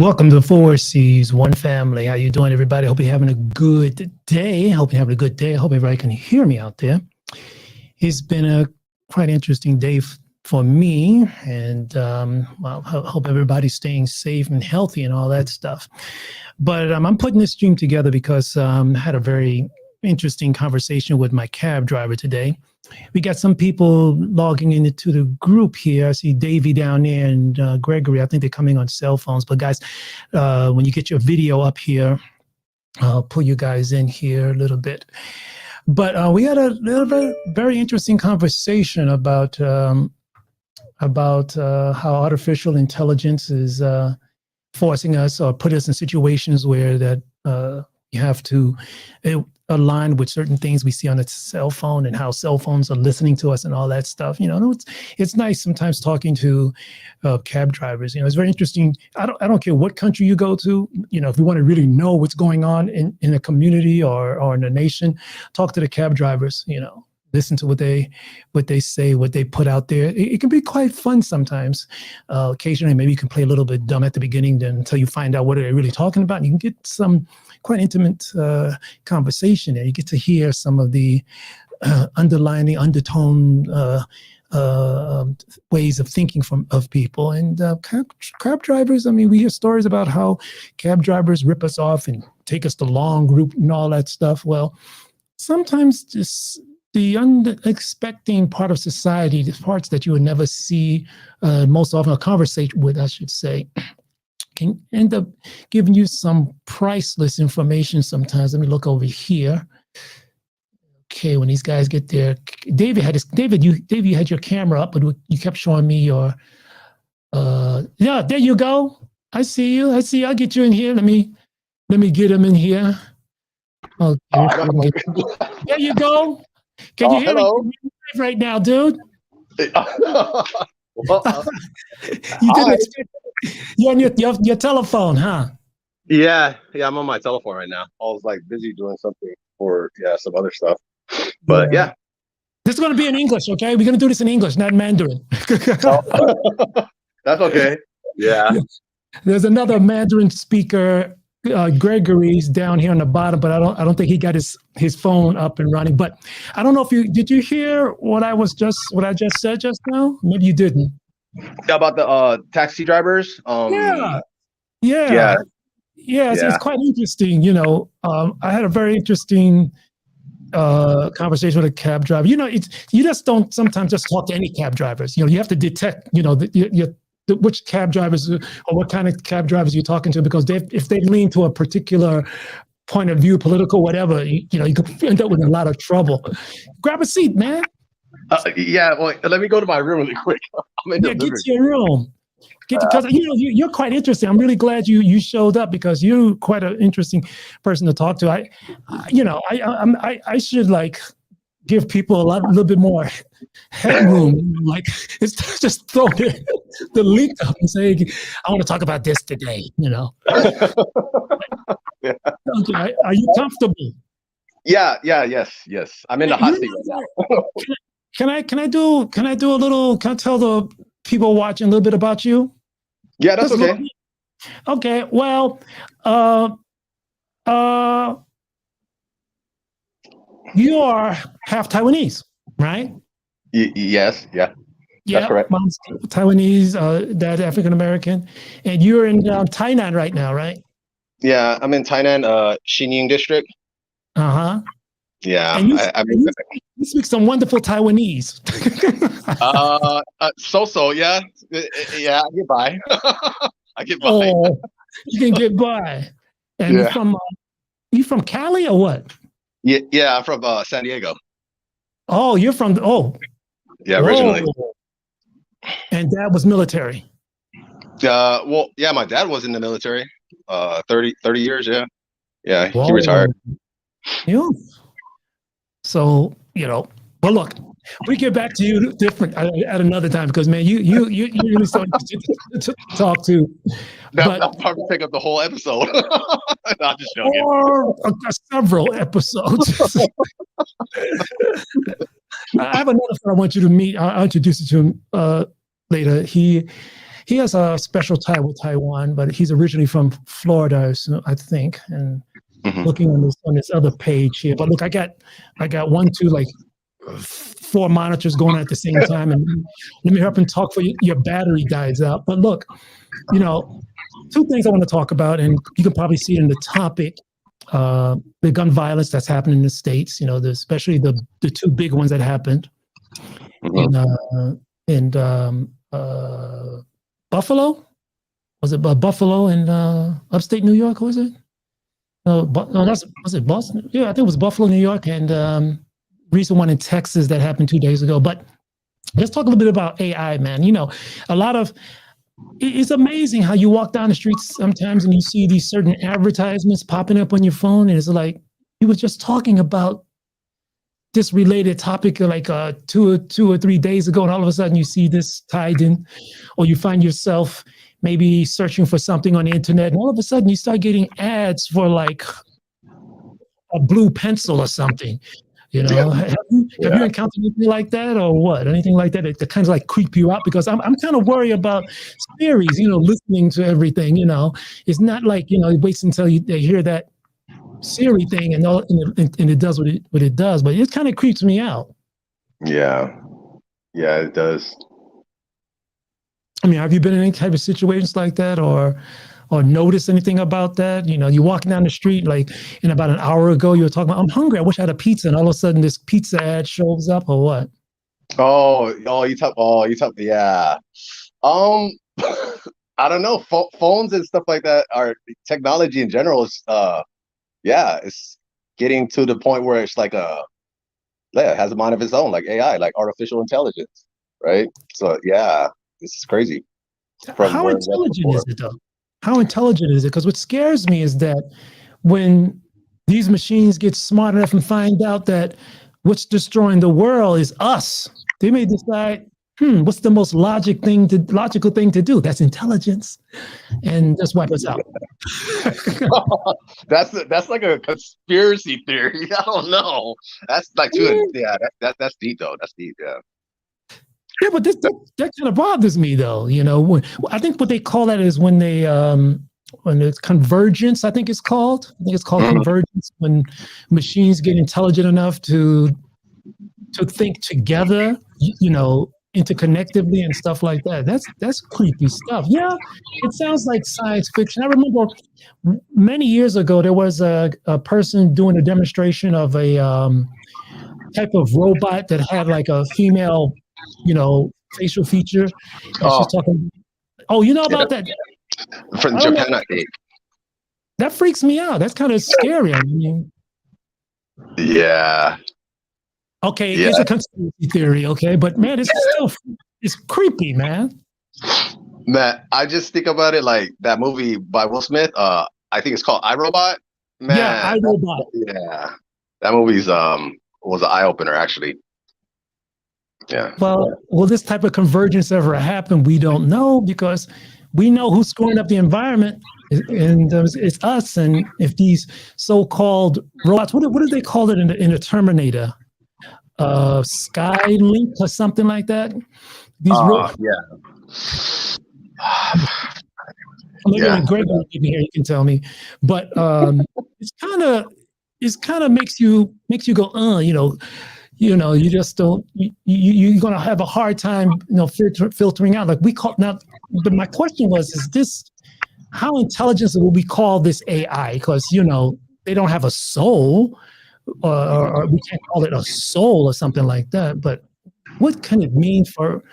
Welcome to Four C's One Family. How you doing, everybody? Hope you're having a good day. Hope you're having a good day. I hope everybody can hear me out there. It's been a quite interesting day for me, and well, I hope everybody's staying safe and healthy and all that stuff. But I'm putting this stream together because I had a very interesting conversation with my cab driver today. We got some people logging into the group here. I see Davey down there and Gregory. I think they're coming on cell phones. But guys, when you get your video up here, I'll pull you guys in here a little bit. But we had a very interesting conversation about how artificial intelligence is forcing us or put us in situations where that you have to align with certain things we see on a cell phone and how cell phones are listening to us and all that stuff. You know, it's nice sometimes talking to cab drivers. You know, it's very interesting. I don't care what country you go to. You know, if you want to really know what's going on in a community or in a nation, talk to the cab drivers. You know, listen to what they say, what they put out there. It can be quite fun sometimes. Occasionally, maybe you can play a little bit dumb at the beginning, then until you find out what they're really talking about. And you can get some quite intimate conversation there. You get to hear some of the underlying undertone ways of thinking of people. And cab drivers, I mean, we hear stories about how cab drivers rip us off and take us to long route and all that stuff. Well, sometimes just the unexpected part of society, the parts that you would never see most often, or conversate with, I should say, can end up giving you some priceless information sometimes. Let me look over here. Okay, when these guys get there, David, you had your camera up, but you kept showing me your. Yeah, there you go. I see you. I'll get you in here. Let me get him in here. Okay, there you go. Can you hear me right now, dude? Well, You didn't expect. You're on your telephone, huh? yeah, I'm on my telephone right now. I was like busy doing something for some other stuff. But yeah. This is going to be in English, okay? We're going to do this in English, not Mandarin. That's okay. Yeah. There's another Mandarin speaker, Gregory's down here on the bottom, but I don't think he got his phone up and running. But I don't know if did you hear what I just said just now? Maybe you didn't. About the taxi drivers. It's quite interesting. You know, I had a very interesting conversation with a cab driver. You know, you just don't sometimes just talk to any cab drivers. You know, you have to detect, you know, which cab drivers or what kind of cab drivers you're talking to, because if they lean to a particular point of view, political, whatever, you know, you could end up with a lot of trouble. Grab a seat, man. Well, let me go to my room really quick. Get to your room. Because you know you're quite interesting. I'm really glad you showed up, because you're quite an interesting person to talk to. I should like give people a little bit more headroom. Like, it's just throw the link up and say, I want to talk about this today. You know. Yeah. Okay. Are you comfortable? Yes. I'm in the hot seat right now. Can I tell the people watching a little bit about you? Yeah, that's okay. Okay. Well, you are half Taiwanese, right? Yes. Yeah. That's correct. Mom's Taiwanese, dad African American, and you're in Tainan right now, right? Yeah, I'm in Tainan, Xinying district. Yeah, and you speak some wonderful Taiwanese. Yeah, I get by. I get by. Oh, you can get by. And you from Cali or what? Yeah, I'm from San Diego. Oh, you're from originally. And dad was military. My dad was in the military. 30 years. Yeah. He retired. Yeah. So, you know, well, look, we get back to you different at another time, because, man, you really so interesting to talk to. That'll probably take up the whole episode. No, I'm just joking. Or several episodes. I have another friend I want you to meet. I'll introduce you to him later. he has a special tie with Taiwan, but he's originally from Florida, so I think. And Mhm. looking on this other page here, but look, I got 4 monitors going on at the same time, and let me help and talk for you. Your battery dies out. But look, 2 things I want to talk about, and you can probably see it in the topic. The gun violence that's happening in the States, especially the 2 big ones that happened in Buffalo. Was it Buffalo in upstate New York? Was it? No, was it Boston? Yeah, I think it was Buffalo, New York, and recent one in Texas that happened 2 days ago. But let's talk a little bit about AI, man. A lot of it's amazing how you walk down the streets sometimes and you see these certain advertisements popping up on your phone, and it's like you were just talking about this related topic like 2 or 3 days ago, and all of a sudden you see this tied in, or you find yourself maybe searching for something on the internet, and all of a sudden you start getting ads for like a blue pencil or something. Have you encountered anything like that, or what? Anything like that that kind of like creep you out? Because I'm kind of worried about series, listening to everything. It's not like it waits until they hear that Siri thing and it does what it does, but it kind of creeps me out. Yeah, it does. I mean, have you been in any type of situations like that, or noticed anything about that? You're walking down the street, like, and about an hour ago you were talking about, I'm hungry, I wish I had a pizza, and all of a sudden this pizza ad shows up, or what? You talk, yeah. I don't know. Phones and stuff like that, are technology in general is, it's getting to the point where it's like it has a mind of its own, like AI, like artificial intelligence, right? So yeah, this is crazy. How intelligent is it though? How intelligent is it? Because what scares me is that when these machines get smart enough and find out that what's destroying the world is us, they may decide, what's the most logical thing to do? That's intelligence, and just wipe us out. That's like a conspiracy theory. I don't know. That's like that's deep though. That's deep. Yeah. Yeah, but that kind of bothers me though. I think what they call that is when it's convergence. I think it's called convergence, when machines get intelligent enough to think together, interconnectively and stuff like that. That's creepy stuff. Yeah, it sounds like science fiction. I remember many years ago there was a person doing a demonstration of a type of robot that had like a female, facial feature, and she's talking. Oh, you know about that? From Japan, I think. That freaks me out. That's kind of scary. I mean, yeah. Okay, it's a conspiracy theory, okay, but man, it's creepy, man. Matt, I just think about it like that movie by Will Smith. I think it's called iRobot. Man, yeah, iRobot. Yeah, that movie's was an eye opener actually. Yeah. Well, will this type of convergence ever happen? We don't know, because we know who's screwing up the environment, and it's us. And if these so-called robots, what do they call it in the Terminator? Skylink or something like that. These maybe when Greg will be here, you can tell me. But it's kind of makes you go, you just don't. You're gonna have a hard time, filtering out. Like we call now. But my question was: is this how intelligent will we call this AI? Because they don't have a soul. Or we can't call it a soul or something like that. But what can it mean for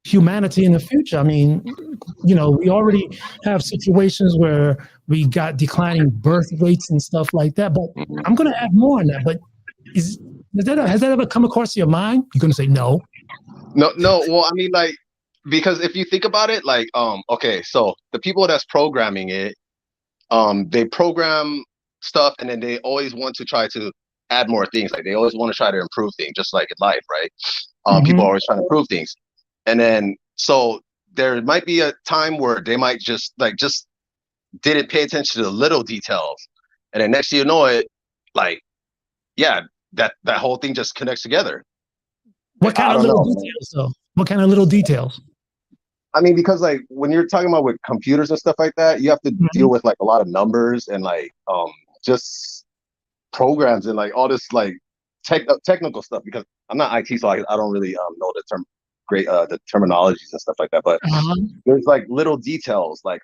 humanity in the future? I mean, we already have situations where we got declining birth rates and stuff like that. But I'm going to add more on that. But has that ever come across your mind? You're going to say no. No. Well, I mean, like, because if you think about it, like, okay, so the people that's programming it, they program stuff, and then they always want to try to add more things. Like they always want to try to improve things, just like in life, right? People are always trying to improve things, and then so there might be a time where they might just didn't pay attention to the little details, and then next thing you know it, like, yeah, that whole thing just connects together. What kind of little details, though? What kind of little details? I mean, because like when you're talking about with computers and stuff like that, you have to deal with like a lot of numbers and like just programs and like all this like technical stuff. Because I'm not IT, so I don't really know the terminologies and stuff like that. But Uh-huh. there's like little details like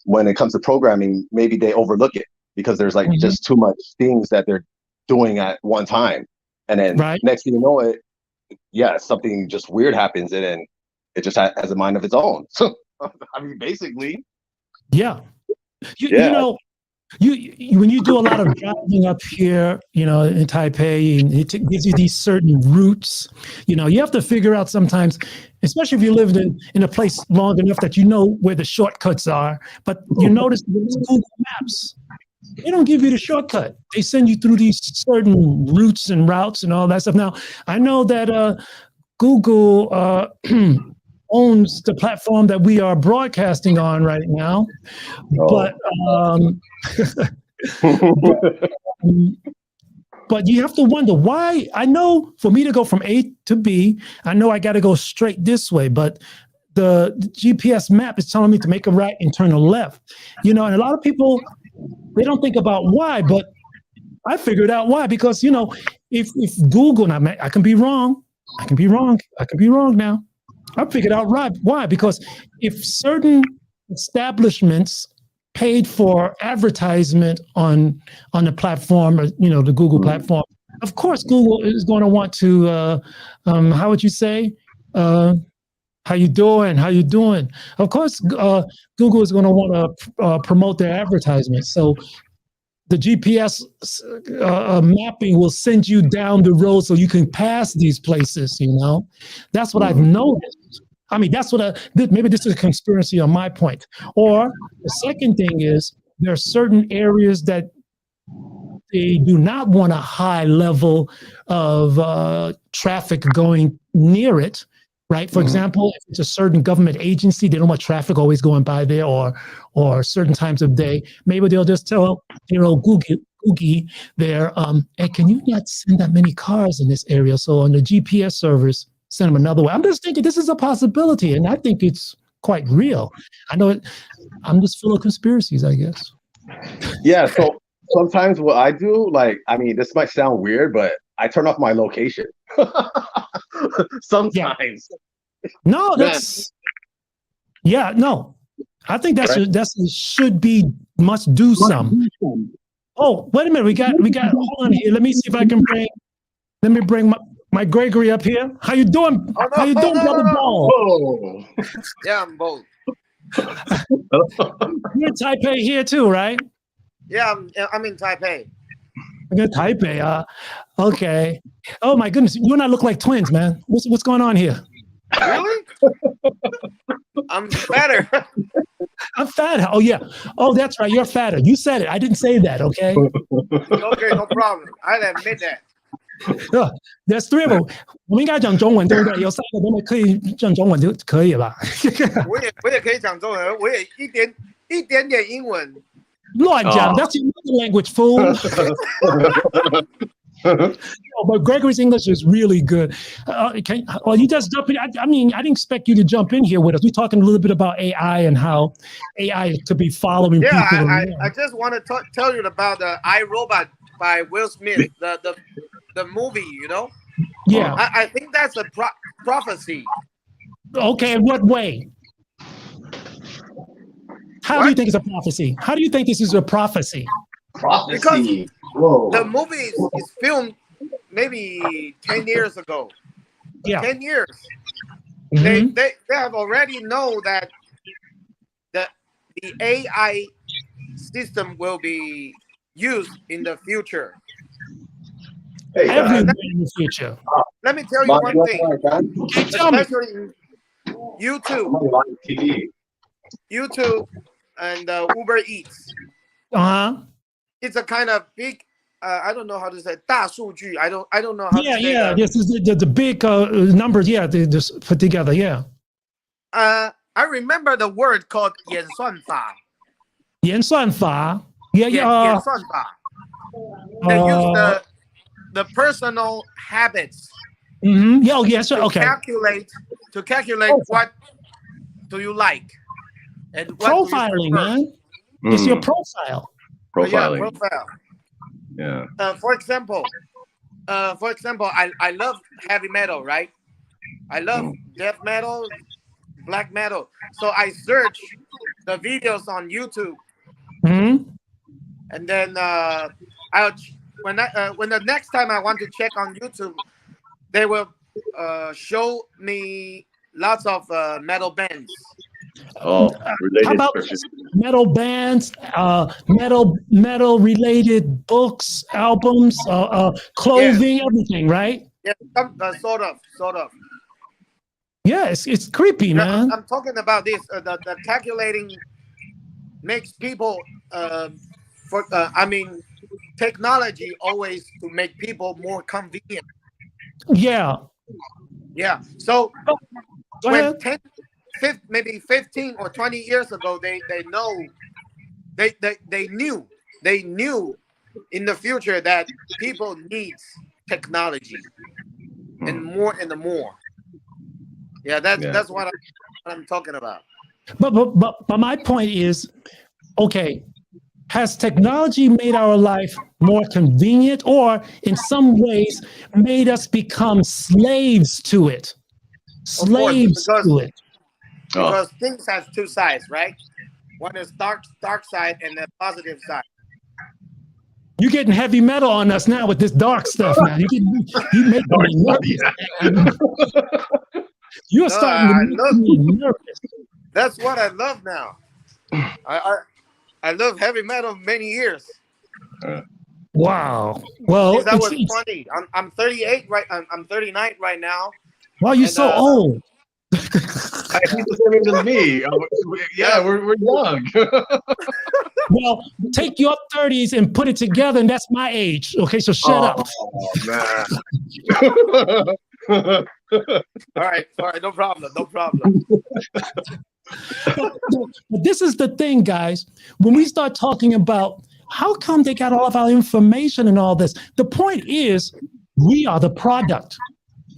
when it comes to programming, maybe they overlook it because there's like just too much things that they're doing at one time, and then Right. next thing you know it, yeah, something just weird happens, and then it just has a mind of its own. So I mean, basically, Yeah. You yeah. know, you when you do a lot of driving up here, you know, in Taipei, and it gives you these certain routes. You know, you have to figure out sometimes, especially if you lived in a place long enough that you know where the shortcuts are. But you notice with Google Maps, they don't give you the shortcut. They send you through these certain routes and routes and all that stuff. Now, I know that Google owns the platform that we are broadcasting on right now, but but you have to wonder why. I know for me to go from A to B, I know I got to go straight this way, but the GPS map is telling me to make a right and turn a left. You know, and a lot of people, they don't think about why, but I figured out why. Because, you know, if Google, and I can be wrong, I can be wrong now. I figured out why. Because if certain establishments paid for advertisement on the platform, or, you know, the Google platform, of course, Google is going to want to, how would you say? How you doing? How you doing? Of course, Google is going to want to promote their advertisement. So the GPS mapping will send you down the road so you can pass these places. You know, that's what I've noticed. I mean, that's what maybe this is a conspiracy on my point. Or the second thing is there are certain areas that they do not want a high level of traffic going near it. Right. For example, if it's a certain government agency, they don't want traffic always going by there, or certain times of day. Maybe they'll just tell, you know, Googie there, hey, can you not send that many cars in this area? So on the GPS servers, send them another way. I'm just thinking this is a possibility, and I think it's quite real. I know I'm just full of conspiracies, I guess. Yeah. So sometimes what I do, like, I mean, this might sound weird, but I turn off my location. Sometimes. Yeah. No, no. I think should be must do some. Oh, wait a minute. We got hold on here. Let me see if I can bring my Gregory up here. How you doing? How you doing, brother Ball? Oh. Yeah, I'm both. You're in Taipei here too, right? Yeah, I'm in Taipei. You're in Taipei. Okay. Oh my goodness, you and I look like twins, man. What's going on here? Really? I'm fatter. I'm fat. Oh yeah. Oh, that's right. You're fatter. You said it. I didn't say that. Okay. Okay, no problem. I'll admit that. There's three of them. 我们应该讲中文，对不对？有三个都可以讲中文就可以了吧？我也可以讲中文，我也一点点英文。乱讲 That's your mother language, fool. But Gregory's English is really good. You just jump in. I mean, I didn't expect you to jump in here with us. We're talking a little bit about AI and how AI could be following people. I just want to tell you about the iRobot by Will Smith, the movie, you know? Yeah. I think that's a prophecy. Okay, in what way? How do you think it's a prophecy? How do you think this is a prophecy? Because the movie is filmed maybe 10 years ago. Yeah. 10 years. They have already know that the AI system will be used in the future. Everywhere in the future. Let me tell you one thing. Especially in YouTube and Uber Eats. It's a kind of big. I don't know how to say 大数据. I don't know how to say that. This is the big numbers. Yeah, they just put together. Yeah. I remember the word called 演算法. 演算法. Yeah. 演算法. They use the personal habits. Yeah. Yes. Okay. To calculate what do you like? And what do you Profiling, prefer? man. It's your profile. Profiling. Yeah, profile. Yeah. For example, I love heavy metal, right? I love death metal, black metal. So I search the videos on YouTube, and then when the next time I want to check on YouTube, they will show me lots of metal bands. Oh, How related about purchase. metal bands, metal related books, albums, clothing, everything, right? Yeah, sort of. Yeah, it's creepy, Yeah, man. I'm talking about this. The calculating makes people. Technology always to make people more convenient. Yeah. Yeah. So Go when ahead. maybe 15 or 20 years ago, they knew in the future that people needs technology and more and more. Yeah, that's what I'm talking about. But my point is, okay, has technology made our life more convenient, or in some ways made us become slaves to it? Of course, Slaves to it. because things has two sides, right? One is dark side and the positive side. You're getting heavy metal on us now with this dark stuff. Now you make me nervous. Man. You're starting to make me nervous. That's what I love now. I love heavy metal many years. Wow. Well, since I was 20. I'm 38 right. I'm 39 right now. Wow, you're so old. He's the same age as me. Yeah, we're young. Well, take your 30s and put it together, and that's my age. Okay, so shut up. Man. All right, no problem. But this is the thing, guys. When we start talking about how come they got all of our information and all this, the point is we are the product.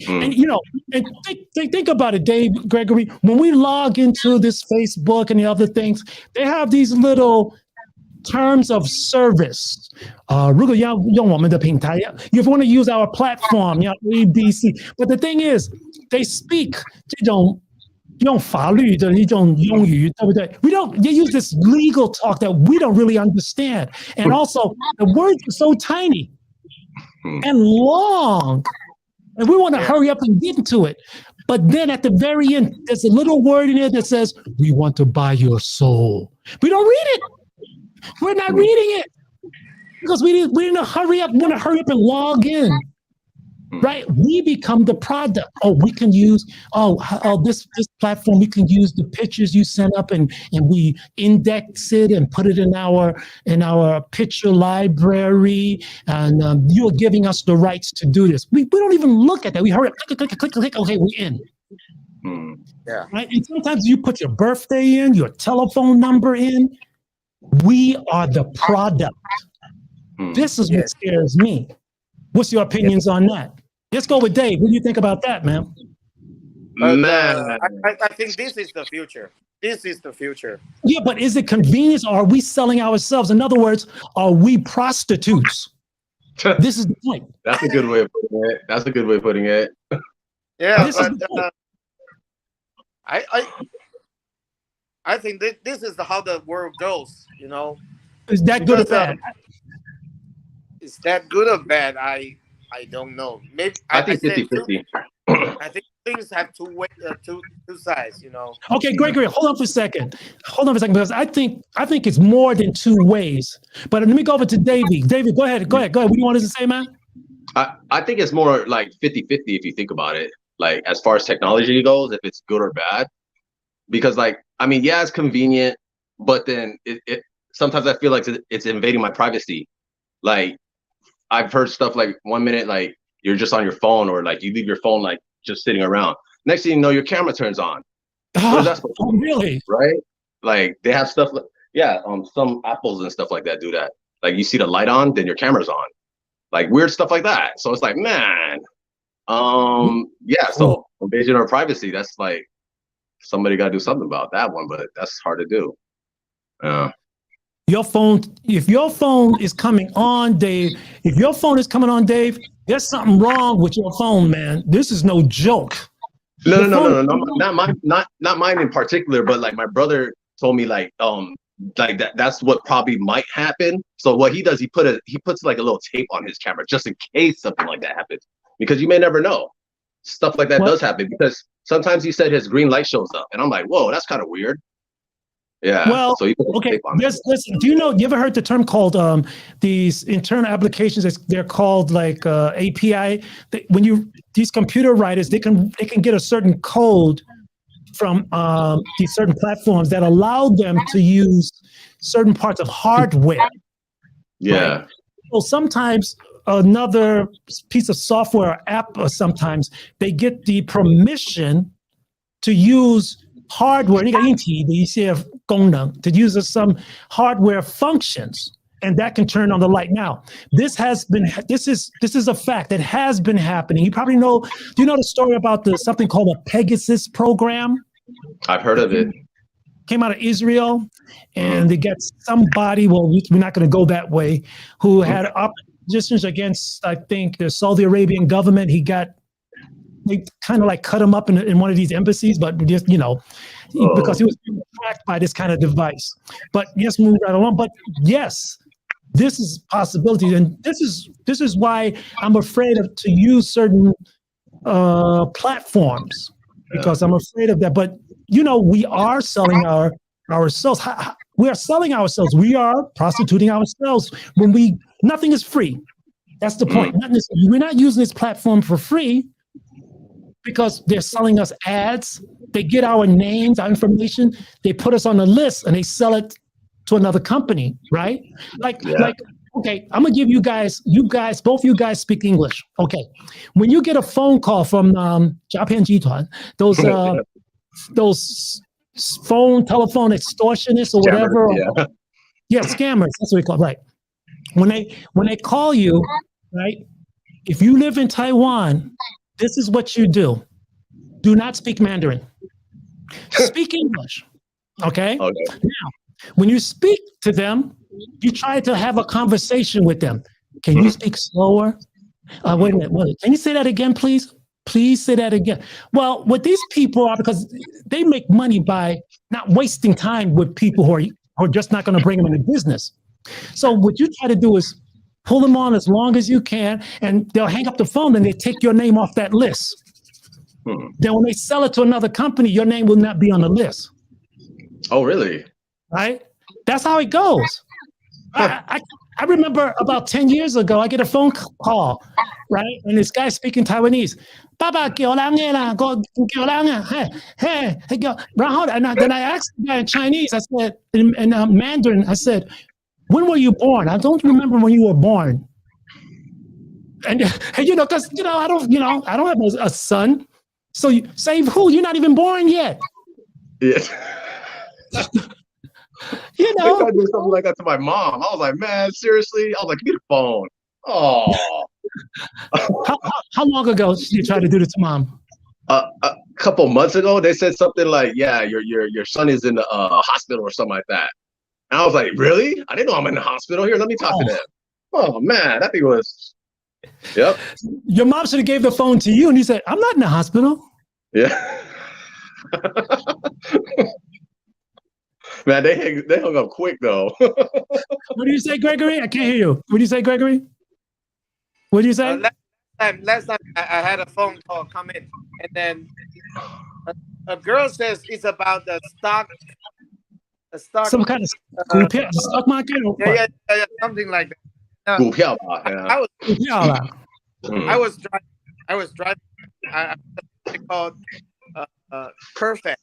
And and think about it, Dave, Gregory. When we log into this Facebook and the other things, they have these little terms of service. 如果要用我们的平台, if you want to use our platform, ABC. But the thing is, they speak 这种用法律的一种用语，对不对? They use this legal talk that we don't really understand. And also, the words are so tiny and long. And we want to hurry up and get into it. But then at the very end, there's a little word in there that says, we want to buy your soul. We don't read it. We're not reading it because we didn't hurry up, want to hurry up and log in. Right? We become the product. Oh, we can use, this platform, we can use the pictures you sent up and we index it and put it in our picture library. And you're giving us the rights to do this. We don't even look at that. We hurry up, click, okay, we're in. Yeah. Right? And sometimes you put your birthday in, your telephone number in. We are the product. This is what scares me. What's your opinions on that? Let's go with Dave. What do you think about that, man? I think this is the future. Yeah, but is it convenience or are we selling ourselves? In other words, are we prostitutes? This is the point. That's a good way of putting it. Yeah, but I think this is how the world goes, Is that good or bad? Is that good or bad? I don't know. Maybe I think 50-50. I think things have two sides, Okay, Gregory, hold on for a second, because I think it's more than two ways. But let me go over to Davey. David, go ahead. What do you want us to say, man? I think it's more like 50-50 if you think about it. Like as far as technology goes, if it's good or bad. Because it's convenient, but then it sometimes I feel like it's invading my privacy. Like I've heard stuff like 1 minute, like you're just on your phone or like you leave your phone like just sitting around. Next thing you know, your camera turns on. What is that supposed to be? Really? Right? Like they have stuff like, some Apples and stuff like that do that. Like you see the light on, then your camera's on. Like weird stuff like that. So it's like, man, so invasion of privacy, that's like somebody got to do something about that one, but that's hard to do. Your phone, if your phone is coming on, Dave, there's something wrong with your phone, man. This is no joke. No, not mine in particular, but like my brother told me like that's what probably might happen. So what he does, he puts like a little tape on his camera just in case something like that happens, because you may never know. Stuff like that does happen, because sometimes he said his green light shows up and I'm like, whoa, that's kind of weird. Yeah. Well, so okay. Listen, do you ever heard the term called these internal applications? They're called like API. These computer writers, they can get a certain code from these certain platforms that allow them to use certain parts of hardware. Yeah. Right? So sometimes another piece of software or app, or sometimes they get the permission to use hardware, 那个硬体的一些功能, to use some hardware functions, and that can turn on the light. Now, this is a fact that has been happening. You probably know. Do you know the story about something called the Pegasus Program? I've heard of it. Came out of Israel, and they got somebody. Well, we're not going to go that way. Who had oppositions against, I think, the Saudi Arabian government. They kind of like cut him up in one of these embassies, but just, because he was being tracked by this kind of device. But yes, move right along. But yes, this is possibilities, and this is why I'm afraid to use certain platforms, because I'm afraid of that. But we are selling ourselves. We are selling ourselves. We are prostituting ourselves when nothing is free. That's the point. We're not using this platform for free, because they're selling us ads. They get our names, our information, they put us on a list, and they sell it to another company, right? Okay, I'm gonna give you guys, both you guys speak English. Okay, when you get a phone call from 诈骗集团, those telephone extortionists or whatever, scammers, that's what we call it, right? When they call you, right? If you live in Taiwan, this is what you do. Do not speak Mandarin. Speak English. Okay? Now, when you speak to them, you try to have a conversation with them. Can you speak slower? Wait a minute. Can you say that again, please? Please say that again. Well, what these people are, because they make money by not wasting time with people who are just not going to bring them into business. So what you try to do is pull them on as long as you can, and they'll hang up the phone and they take your name off that list. Then when they sell it to another company, your name will not be on the list. Oh, really? Right? That's how it goes. I remember about 10 years ago, I get a phone call, right? And this guy speaking Taiwanese. Baba, hey, and then I asked the guy in Chinese, I said, in Mandarin, I said, when were you born? I don't remember when you were born. And because I don't have a son. So you say, who? You're not even born yet. Yeah. They tried to do something like that to my mom. I was like, man, seriously? I was like, give me the phone. Oh. How long ago did you try to do this to mom? A couple months ago, they said something like, yeah, your son is in the hospital or something like that. And I was like, really? I didn't know I'm in the hospital. Here, let me talk to them. Oh, man, that thing was... Yep. Your mom should have gave the phone to you, and you said, I'm not in the hospital. Yeah. Man, they hung up quick, though. What do you say, Gregory? I can't hear you. What do you say, Gregory? What do you say? Last time I had a phone call come in, and then a girl says it's about the stock. Some kind of stock market? Or yeah, something like that. I was driving. I called Perfect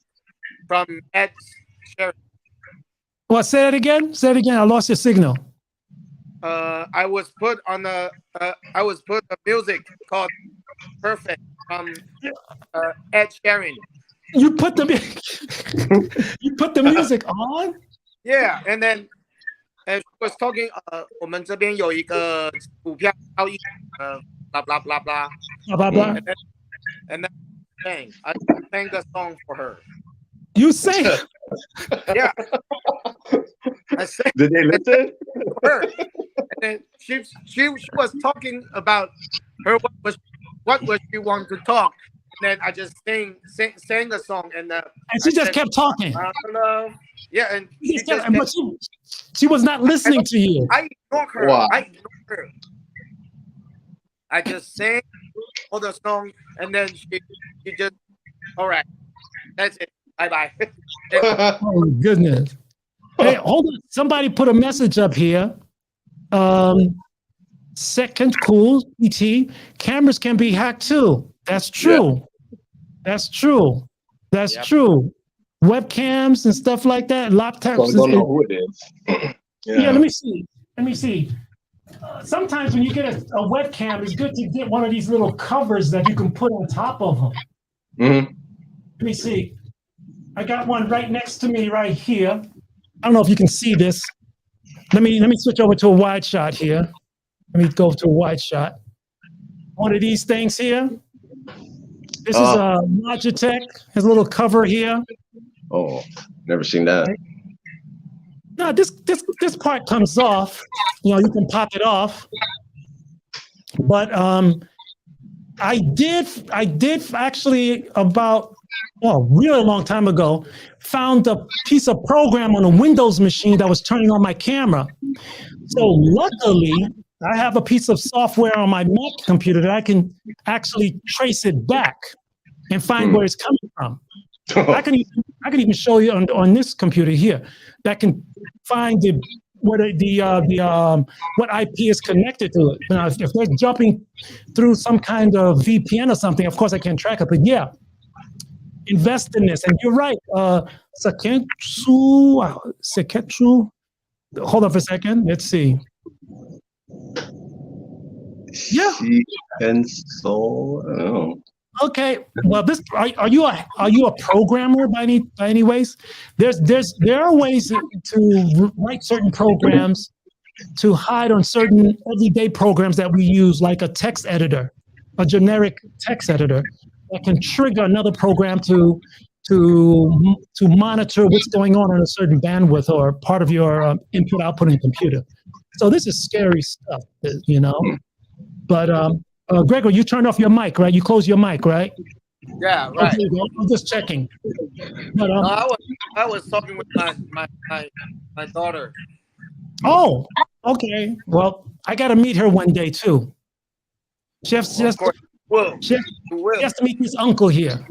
from Ed Sheeran. What? Say that again. Say it again. I lost your signal. I was put a music called Perfect from Ed Sheeran. You put the music on? Yeah, and then she was talking. 我们这边有一个股票交易，blah blah blah blah blah blah blah. And then I sang the song for her. You sing. Yeah. I sang Did they listen? to her. And then she was talking about her what was she want to talk. And then I just sang the song and And I she just said, kept talking. hello. Yeah, and She she just just kept, but she was not listening to you. I ignored her. Wow. I ignored her. I just sang all the song and then she just all right. That's it. Bye bye. Oh goodness. Hey, hold on. Somebody put a message up here. Second cool ET. Cameras can be hacked too. That's true. That's true. That's Yep. true. Webcams and stuff like that. So Laptops. we don't know who it is. Yeah, let me see. Let me see. Sometimes when you get a webcam, it's good to get one of these little covers that you can put on top of them. Mhm. Let me see. I got one right next to me right here. I don't know if you can see this. Let me switch over to a wide shot here. Let me go to a wide shot. One of these things here. This is a Logitech. Has a little cover here. Oh, never seen that. No, this part comes off. You know, you can pop it off. But I did actually about really long time ago found a piece of program on a Windows machine that was turning on my camera. So luckily, I have a piece of software on my Mac computer that I can actually trace it back and find where it's coming from. I can even show you on this computer here that can find what IP is connected to it. Now, if they're jumping through some kind of VPN or something, of course I can't track it. But yeah, invest in this. And you're right, Seketsu. Hold on for a second. Let's see. Yeah. And so, I don't know. Okay. Well, are you a programmer by any ways? There are ways to write certain programs to hide on certain everyday programs that we use, like a text editor, a generic text editor that can trigger another program to monitor what's going on a certain bandwidth or part of your input-output in the computer. So this is scary stuff, you know. But Gregor, you turned off your mic, right? You closed your mic, right? Yeah, right. Okay, I'm just checking. But, No, I was talking with my daughter. Oh, okay. Well, I got to meet her one day too. She has to meet this uncle here.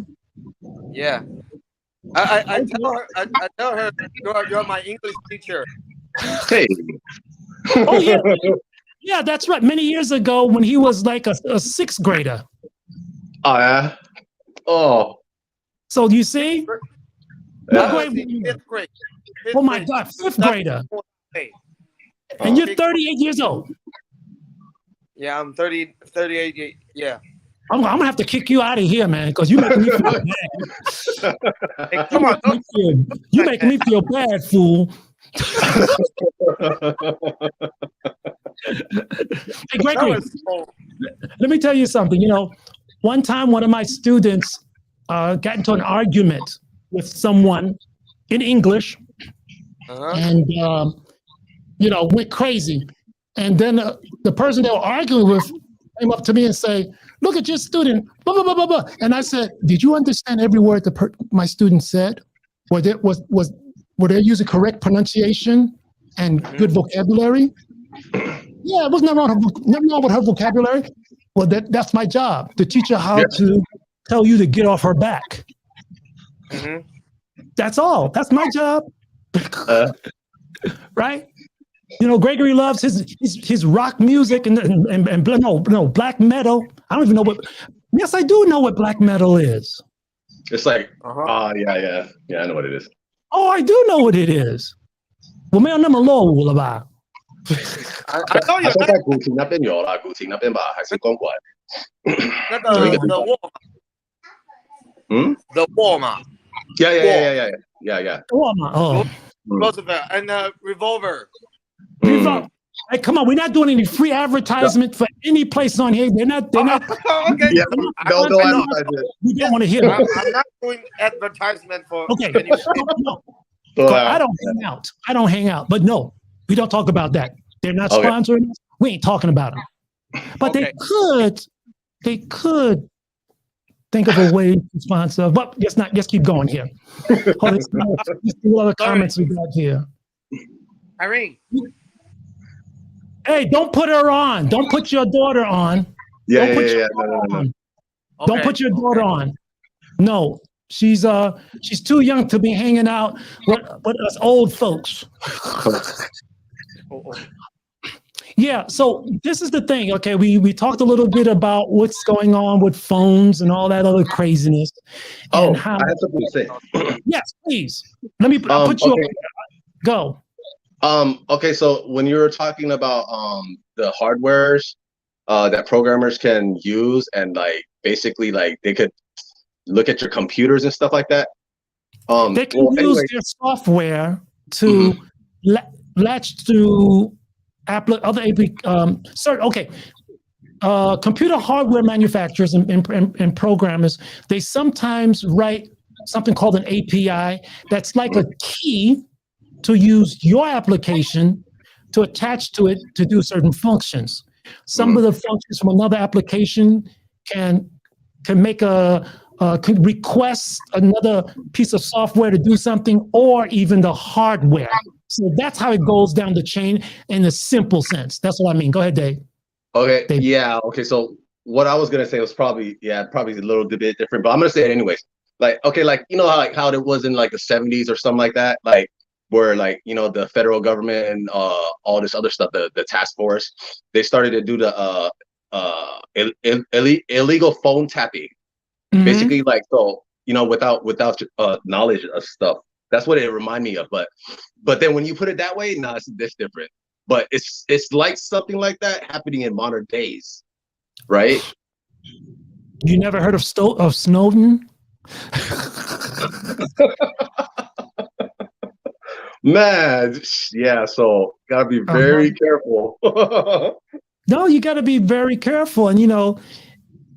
Yeah. I tell her you're my English teacher. Hey. Oh yeah. Yeah, that's right. Many years ago when he was like a sixth grader. Oh, yeah. Oh. So you see? Yeah. Fifth grade. Oh my God, fifth grader. And you're 38 years old. Yeah, I'm 38. Yeah. I'm gonna have to kick you out of here, man, because you make me feel bad. Hey, come on, you make me feel bad, fool. Hey, Gregory, let me tell you something. You know, one time one of my students got into an argument with someone in English, and you know, went crazy. And then the person they were arguing with came up to me and say, "Look at your student, blah blah blah blah blah." And I said, "Did you understand every word my student said? Were they using correct pronunciation and good vocabulary?" Yeah, it was nothing wrong with her vocabulary. Well, that's my job, to teach her how to tell you to get off her back. That's all. That's my job. Right? You know, Gregory loves his rock music and black metal. I don't even know what. Yes, I do know what black metal is. It's like, yeah, I know what it is. Oh, I do know what it is. Well, man, I'm a low about. I told you 在古亭那边有啦，古亭那边吧，还是公馆？那个 The Wall 嘛 Yeah. Oh, Roosevelt and Revolver. Hey, come on, we're not doing any free advertisement for any place on here. They're not. Okay. Yeah, no advertisement. We don't want to hear that. I'm not doing advertisement for Okay. anyone. No. So, I don't hang out. But no, we don't talk about that. They're not Okay. sponsoring us. We ain't talking about them. But Okay. they could think of a way to sponsor. But let's keep going here. Let's see what other comments we got here. Irene. Hey, don't put her on. Don't put your daughter on. Yeah, Don't put yeah, your yeah. daughter No. on. Don't put your daughter on. No, she's too young to be hanging out with us old folks. Yeah, so this is the thing. Okay, we talked a little bit about what's going on with phones and all that other craziness. And how, I have something to say. yes, please. Let me I'll put you okay. on. Go. Okay, so when you were talking about the hardwares that programmers can use and like basically like they could look at your computers and stuff like that. They can use their software to latch to computer hardware manufacturers and programmers, they sometimes write something called an API that's like a key to use your application to attach to it to do certain functions. Some of the functions from another application can request another piece of software to do something, or even the hardware. So that's how it goes down the chain in a simple sense. That's what I mean. Go ahead, Dave. Okay. Dave. Yeah. Okay. So what I was gonna say was probably a little bit different, but I'm gonna say it anyways. Like, okay, like you know how it was in like the 70s or something like that, like where like you know the federal government and all this other stuff, the task force, they started to do the illegal phone tapping. Basically, like so you know without knowledge of stuff. That's what it reminded me of. But then when you put it that way, no, it's different. But it's like something like that happening in modern days, right? You never heard of Snowden? Man, yeah. So gotta be very careful. No, you got to be very careful. And you know,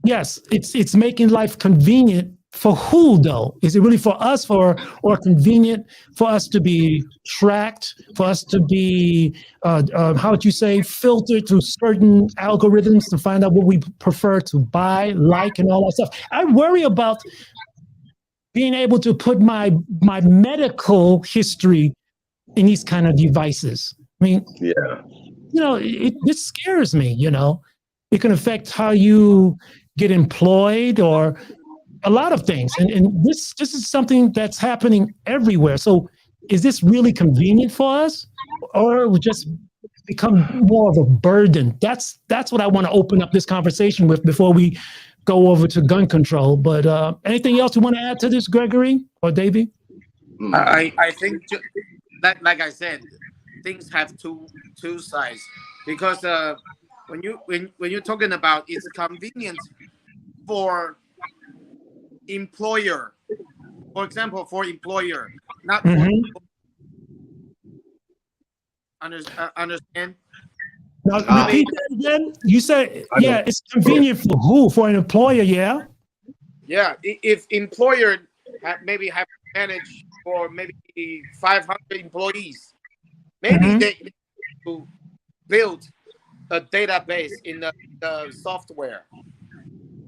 yes, it's making life convenient. For who though? Is it really for us, or convenient for us to be tracked, for us to be how would you say, filtered through certain algorithms to find out what we prefer to buy, like, and all that stuff? I worry about being able to put my medical history in these kind of devices. I mean, Yeah. You know, this scares me. You know, it can affect how you get employed or a lot of things. And this is something that's happening everywhere. So is this really convenient for us, or it will just become more of a burden? That's what I want to open up this conversation with before we go over to gun control. But anything else you want to add to this, Gregory or Davey? I think like I said, things have two sides, because when you're talking about it's convenient for employer, for example, for employer, not for understand. Now, repeat that again. You said, yeah, it's convenient for who? For an employer, yeah? Yeah, if employer maybe have managed for maybe 500 employees, maybe they to build a database in the software,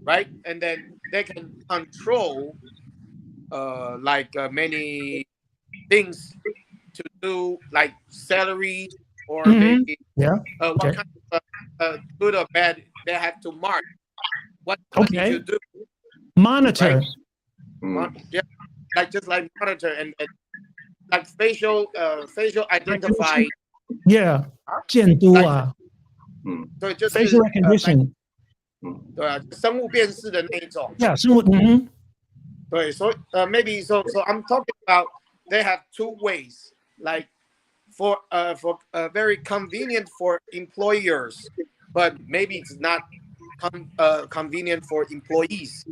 right? And then they can control many things to do, like salary, or maybe what kind of good or bad they have to mark. What did you do? Monitor. Right? Yeah, just like monitor, and like facial identify. Yeah. 监督啊。对，就是 facial recognition. 对啊，生物辨识的那一种。Yeah, 生物。对，所以maybe so I'm talking about they have two ways, like for very convenient for employers, but maybe it's not convenient for employees.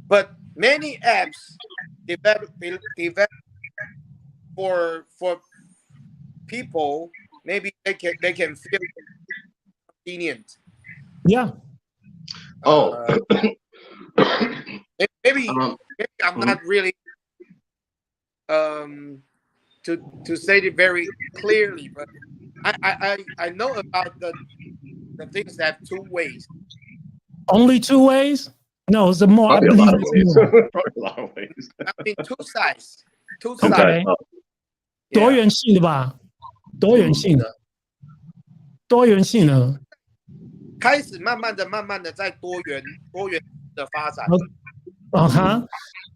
But many apps develop for people maybe they can feel convenient. Yeah. Oh. Maybe I'm not really to say it very clearly, but I know about the things that have 2 ways. Only 2 ways? No, it's more. Probably I a believe lot of it's ways. more. Probably a lot of ways. I mean, 2 sides. 2 Okay. sides. 多 Yeah. 元性的吧？多元性的，多元性的。开始慢慢的在多元的发展。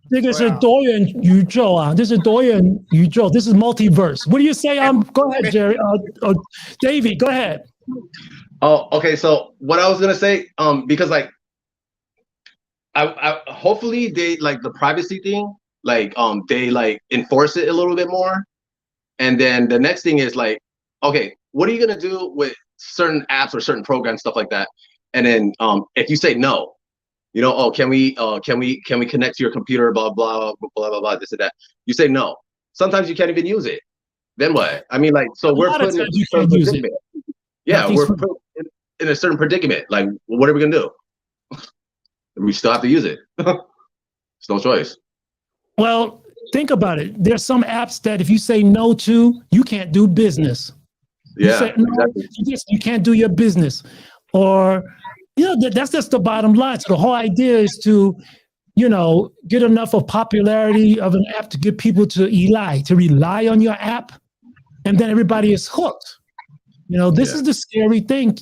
这个是多元宇宙啊，这是多元宇宙。This is multiverse. What do you say? Go ahead, Jerry. Davey, go ahead. Oh, okay. So what I was gonna say, because like, I hopefully they like the privacy thing, like they like enforce it a little bit more, and then the next thing is like, okay, what are you gonna do with certain apps or certain programs, stuff like that, and then if you say no. You know, oh, can we connect to your computer, blah, blah, blah, blah, blah, this and that. You say no. Sometimes you can't even use it. Then what? I mean, like, so we're put in a certain predicament. Yeah, we're put in a certain predicament. Like, what are we gonna do? We still have to use it. It's no choice. Well, think about it. There's some apps that if you say no to, you can't do business. Yeah, you say, no, exactly. You can't do your business. Or that's just the bottom line. So the whole idea is to, get enough of popularity of an app to get people to rely on your app, and then everybody is hooked. This is the scary thing.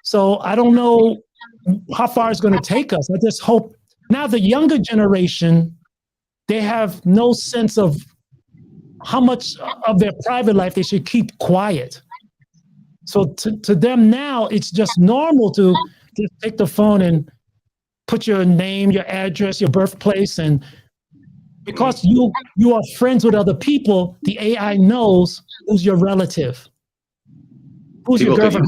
So I don't know how far it's going to take us. I just hope now the younger generation, they have no sense of how much of their private life they should keep quiet. So to them now, it's just normal to just take the phone and put your name, your address, your birthplace, and because you are friends with other people, the AI knows who's your relative, who's your girlfriend.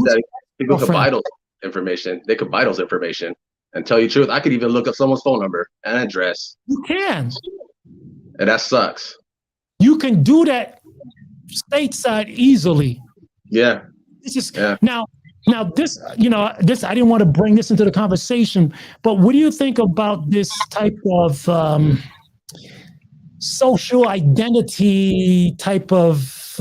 People could buy those information. They could buy those information and tell you the truth. I could even look up someone's phone number and address. You can. And that sucks. You can do that stateside easily. Yeah. Now this, this, I didn't want to bring this into the conversation, but what do you think about this type of social identity type of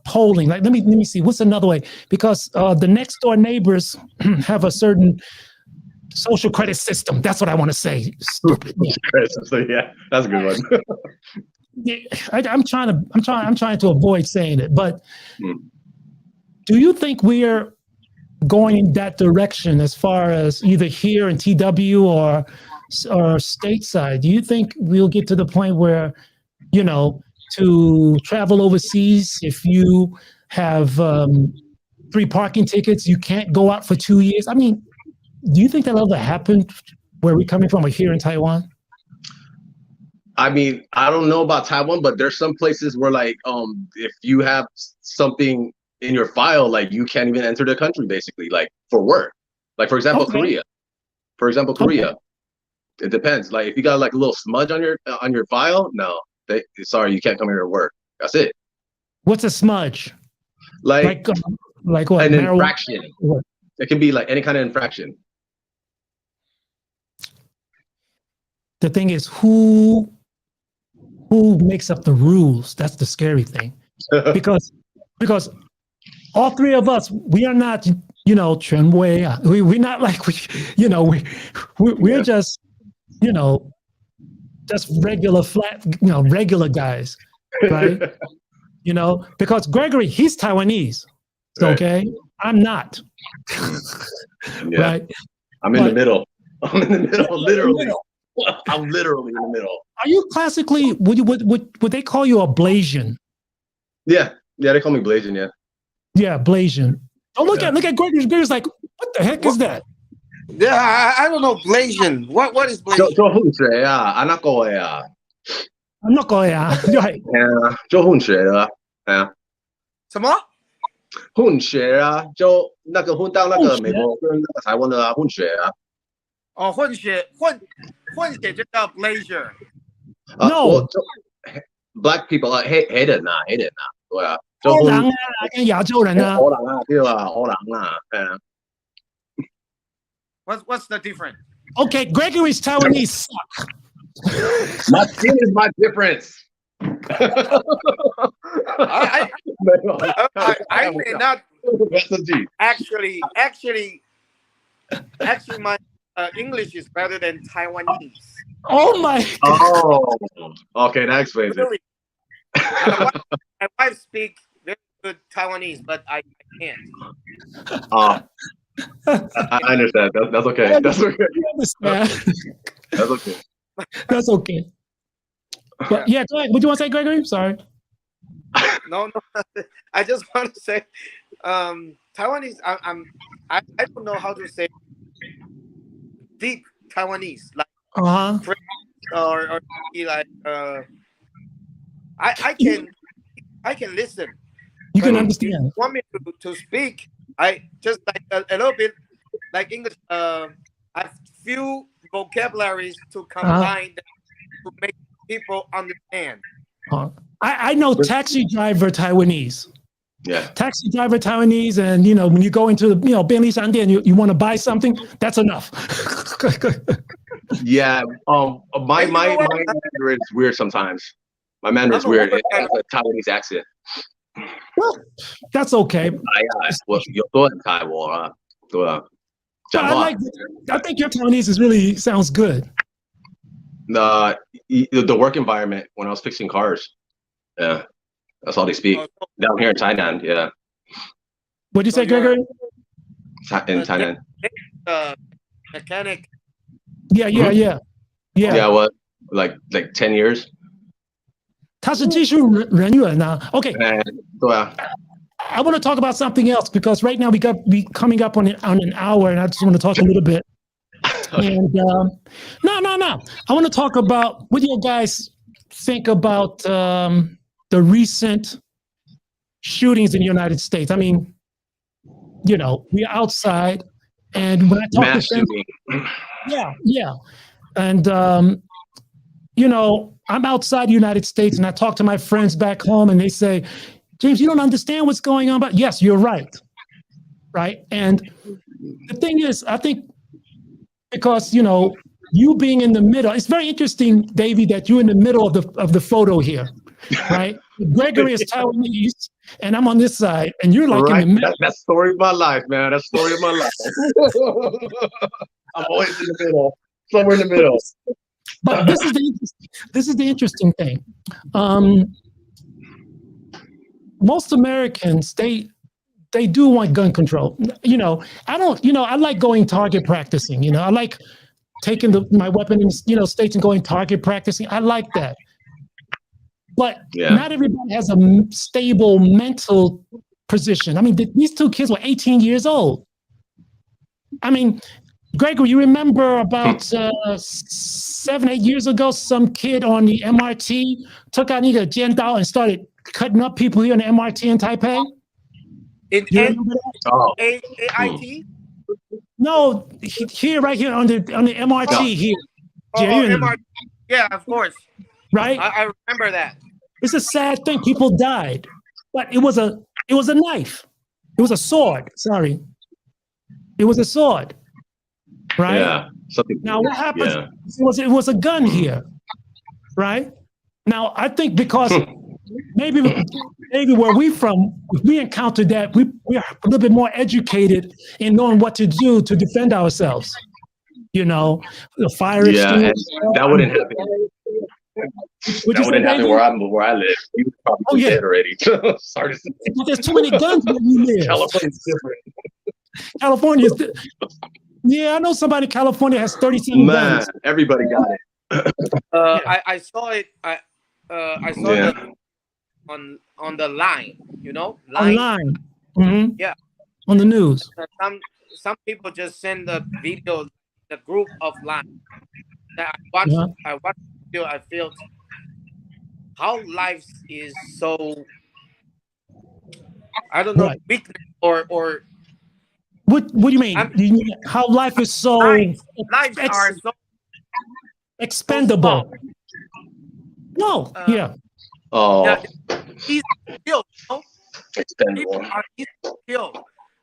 polling? Like, let me see, what's another way? Because the next door neighbors have a certain social credit system. That's what I want to say. Stupid. Yeah, that's a good one. I'm trying to avoid saying it, but do you think we're going in that direction as far as either here in TW or stateside? Do you think we'll get to the point where, to travel overseas, if you have 3 parking tickets, you can't go out for 2 years? I mean, do you think that'll ever happen where we're coming from, or here in Taiwan? I mean, I don't know about Taiwan, but there's some places where, like, if you have something in your file, like, you can't even enter the country, basically, like, for work. Like, for example, Korea. For example, Korea. It depends. Like, if you got like a little smudge on your file, no, sorry, you can't come here to work. That's it. What's a smudge? Like what? An infraction. What? It can be like any kind of infraction. The thing is, who makes up the rules? That's the scary thing, because all 3 of us, we are not, Chen Wei. We're not like we're just, just regular regular guys, right? Because Gregory, he's Taiwanese, okay? I'm not. Yeah. Right? I'm in the middle. I'm in the middle, literally. I'm literally in the middle. Are you classically? Would they call you a Blasian? Yeah, they call me Blasian. Yeah. Yeah, Blasian. Oh, look at Gregory. Gregory's like, what the heck is that? Yeah, I don't know Blasian. What is Blasian? 做混血啊，啊那个呀。I'm not going啊，对。做混血的，什么？混血啊，就那个混到那个美国跟那个台湾的啊，混血啊。哦，混血就叫 Blazer。 No， Black people 黑人啊，对啊。就欧郎啊，跟亚洲人啊。歐人啊，對啊，歐人啊，係啊。What's the difference? Okay, Gregory's Taiwanese suck. My skin is my difference. I may not actually my English is better than Taiwanese. Oh my God. Oh, okay, that explains it. Really. My wife speaks very good Taiwanese, but I can't. I understand. That's okay. That's okay. You understand? That's okay. That's okay. But yeah, go ahead. What do you want to say, Gregory? Sorry. No. I just want to say, Taiwanese. I don't know how to say deep Taiwanese, like French or like I can listen. You can If understand. you want me to speak, I just like a little bit like English. A few vocabularies to combine to make people understand. I know taxi driver Taiwanese. Yeah. Taxi driver Taiwanese, and when you go into便利商店, you want to buy something, that's enough. Yeah. My Mandarin is weird sometimes. My Mandarin is weird. It has a Taiwanese accent. Well, that's okay. 我有多人台我啊，对啊，讲话。I think your Taiwanese really sounds good. The work environment when I was fixing cars, yeah, that's all they speak down here in Thailand. Yeah. What did you say, Gregory? In Thailand. Mechanic. Yeah. What? Like 10 years. 他是技术人员啊. Okay. 对啊。I want to talk about something else because right now we coming up on an hour, and I just want to talk a little bit. And no. I want to talk about what do you guys think about the recent shootings in the United States. I mean, we're outside, and when I talk to friends, yeah, and I'm outside the United States, and I talk to my friends back home, and they say, James, you don't understand what's going on. But yes, you're right. And the thing is, I think because, you being in the middle, it's very interesting, Davey, that you're in the middle of the photo here, right? Gregory is Taiwanese, and I'm on this side, and you're like in the middle. That's the story of my life, man. That's the story of my life. I'm always in the middle, somewhere in the middle. But this is the interesting thing. Most Americans, they do want gun control. I like going target practicing. I like taking my weapon in states and going target practicing. I like that. But not everybody has a stable mental position. I mean, these two kids were 18 years old. I mean, Gregory, you remember about 7-8 years ago, some kid on the MRT took out a jiandao and started cutting up people here on the MRT in Taipei? In AIT? No, right here on the MRT here. MRT. Yeah, of course. Right? I remember that. It's a sad thing. People died, but it was a knife. It was a sword. Sorry, it was a sword. Right? Yeah. Now what happens? Yeah. It was a gun here, right? Now I think because maybe where we from, we encountered that we are a little bit more educated in knowing what to do to defend ourselves. The fire extinguisher. That wouldn't happen. That wouldn't happen where I live. You would probably be dead already. Sorry to say. There's too many guns where you live. California's different. California's I know somebody in California has 37 guns. Everybody got it. I saw it. I saw it on the line. Online. Mm-hmm. Yeah. On the news. Some people just send the video, the group of line. I watched the video. I felt how life is so. I don't know, weakness or. What do you mean? Do you mean how life is so lives are so expendable? So no, Oh, yeah, he's killed. people are easy to kill.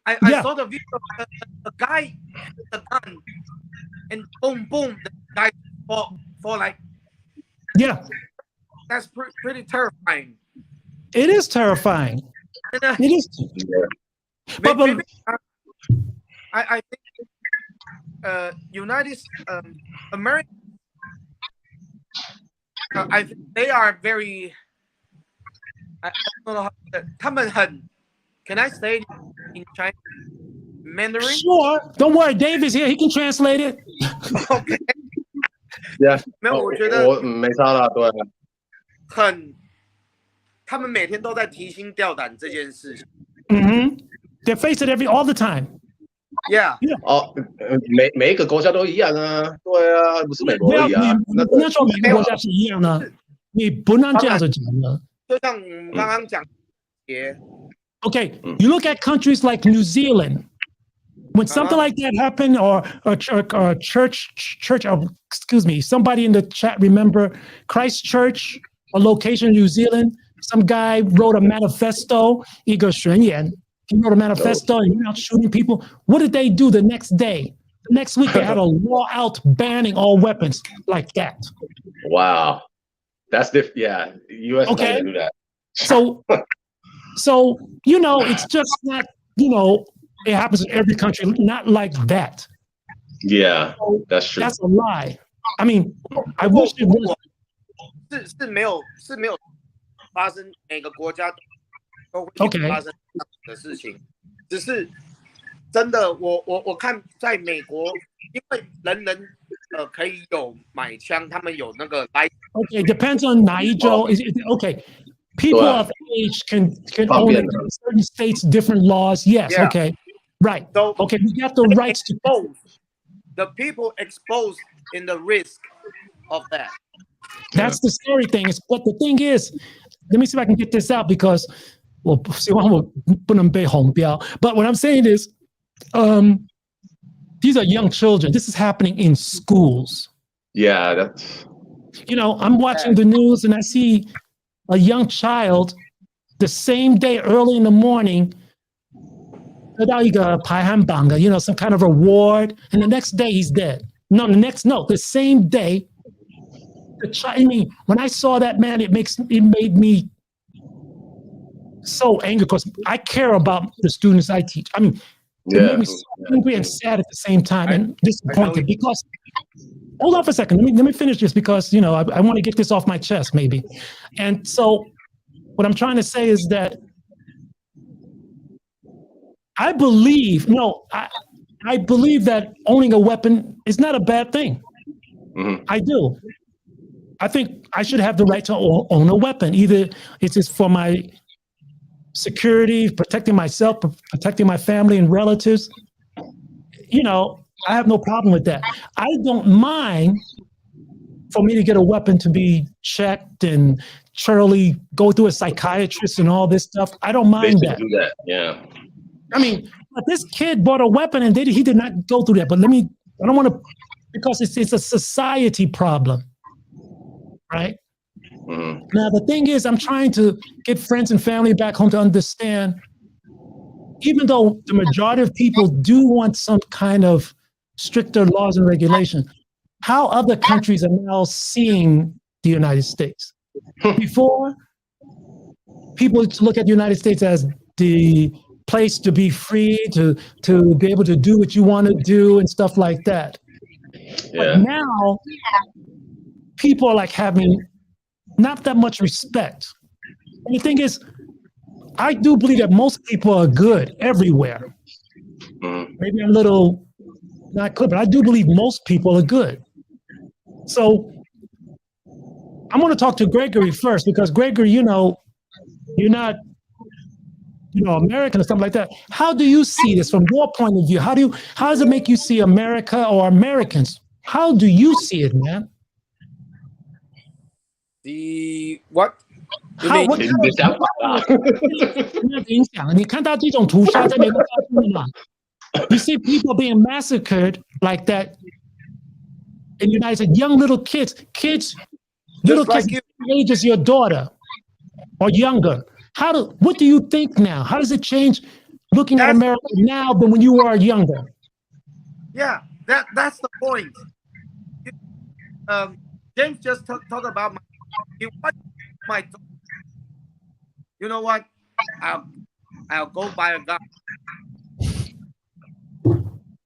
I saw the video of the guy had the gun and boom, boom, the guy fall like. Yeah. That's pretty terrifying. It is terrifying. And, It is. But maybe, I think United America, I think they are very. I don't know how. 他们很 Can I say it in Chinese? Mandarin? Sure. Don't worry, Dave is here. He can translate it. Okay. Yeah. 没有，我觉得我没差啦，对。他们每天都在提心吊胆这件事情。They face it all the time. Yeah. 哦，每一个国家都一样啊，对啊，不是美国而已啊。你不能说每个国家是一样的，你不能这样子讲的。就像我们刚刚讲，Okay, you look at countries like New Zealand. When something like that happened, or church, excuse me, somebody in the chat remember Christchurch, a location in New Zealand. Some guy wrote a manifesto. 一个宣言. He wrote a manifesto and went out shooting people. What did they do the next day? The next week they had a law out banning all weapons like that. Wow, that's different. Yeah, U.S. Okay. Doesn't do that. So you know, it's just not, you know, it happens in every country, not like that. Yeah, that's true. That's a lie. I mean, I wish it was. 是没有发生每个国家都会发生这样的事情，只是真的我看在美国，因为人可以有买枪，他们有那个来。Okay, depends on 哪一州. Okay, people of age can own it. In certain states, different laws. Yes. Yeah. Okay. Right. So, okay, we got the rights to expose the people exposed in the risk of that. That's the scary thing. But the thing is, let me see if I can get this out because, well, but what I'm saying is, these are young children. This is happening in schools. Yeah, that's. You know, I'm watching the news and I see a young child the same day early in the morning. You know, some kind of reward, and the next day he's dead. The same day. I mean, when I saw that, man, it made me so angry because I care about the students I teach. I mean, it made me so angry and sad at the same time, and disappointed because. Hold on for a second. Let me finish this because, you know, I want to get this off my chest, maybe. And so, what I'm trying to say is that I believe that owning a weapon is not a bad thing. Mm-hmm. I do. I think I should have the right to own a weapon. Either it's just for my security, protecting myself, protecting my family and relatives. You know, I have no problem with that. I don't mind for me to get a weapon to be checked and thoroughly go through a psychiatrist and all this stuff. I don't mind that. Do that. Yeah. I mean, but this kid bought a weapon and he did not go through that. But I don't want to, because it's a society problem, right? Mm-hmm. Now, the thing is, I'm trying to get friends and family back home to understand, even though the majority of people do want some kind of stricter laws and regulation, how other countries are now seeing the United States. Before, people look at the United States as the place to be free, to be able to do what you want to do and stuff like that. Yeah. But now, people are like having not that much respect. And the thing is, I do believe that most people are good everywhere. Mm-hmm. Maybe I'm a little not good, but I do believe most people are good. So I'm going to talk to Gregory first because Gregory, you know, you're not, you know, American or something like that. How do you see this from your point of view? How does it make you see America or Americans? How do you see it, man? The what? How, what 你的想法啦。影响？你看到这种屠杀在美国发生吗？ You see people being massacred like that in the United States. Young little kids, little like kids, age as your daughter or younger, What do you think now? How does it change looking at America now than when you were younger? Yeah, that's the point. James just talked about my. You know what? I'll go buy a gun.